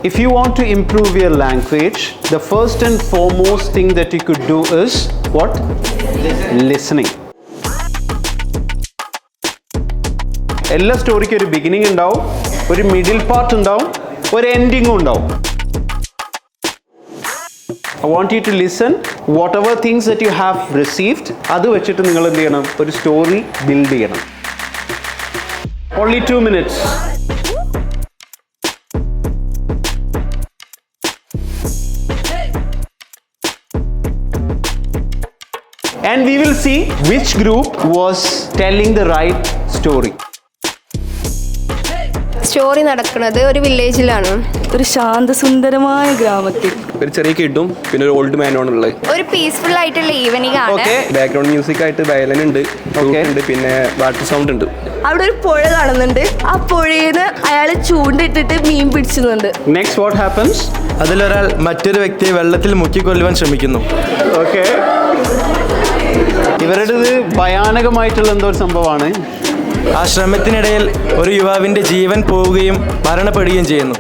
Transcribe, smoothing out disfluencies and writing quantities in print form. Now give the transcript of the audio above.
If you want to improve your language, the first and foremost thing that you could do is what? Listening. എല്ലാ സ്റ്റോറിക്ക് ഒരു beginning ഉണ്ടാവും, ഒരു middle part ഉണ്ടാവും, ഒരു എൻഡിങ്ങും ഉണ്ടാവും. I want you to listen. Whatever things that you have received, അത് വെച്ചിട്ട് നിങ്ങൾ എന്ത് ചെയ്യണം? ഒരു സ്റ്റോറി ബിൽഡ് ചെയ്യണം. Only 2 minutes. And we will see which group was telling the right story. Story നടക്കുന്നത് ഒരു വില്ലേജിലാണ്, ഒരു ശാന്തസുന്ദരമായ ഗ്രാമത്തിൽ. ഒരു ചെറിയ കിഡും പിന്നെ ഒരു ഓൾഡ് മാനും ഉള്ളത്. ഒരു പീസ്ഫുൾ ആയിട്ടുള്ള ഈവനിങ് ആണ്. ബാക്ക്ഗ്രൗണ്ട് മ്യൂസിക് ആയിട്ട് വയലിൻ ഉണ്ട്, ഉണ്ട്, പിന്നെ വാട്ടർ സൗണ്ട് ഉണ്ട്. അവിടെ ഒരു പുഴ കാണുന്നുണ്ട്. ആ പുഴയിൽ നിന്ന് അയാൾ ചൂണ്ടിട്ടിട്ട് മീൻ പിടിച്ചുന്നുണ്ട്. Next what happens? അതിലൊരാൾ മറ്റൊരു വ്യക്തിയെ വെള്ളത്തിൽ മുക്കിക്കൊല്ലുവാൻ ശ്രമിക്കുന്നു. Okay. ഇവരുടേത് ഭയാനകമായിട്ടുള്ള എന്തോ ഒരു സംഭവമാണ്. ആ ശ്രമത്തിനിടയിൽ ഒരു യുവാവിൻ്റെ ജീവൻ പോവുകയും മരണപ്പെടുകയും ചെയ്യുന്നു.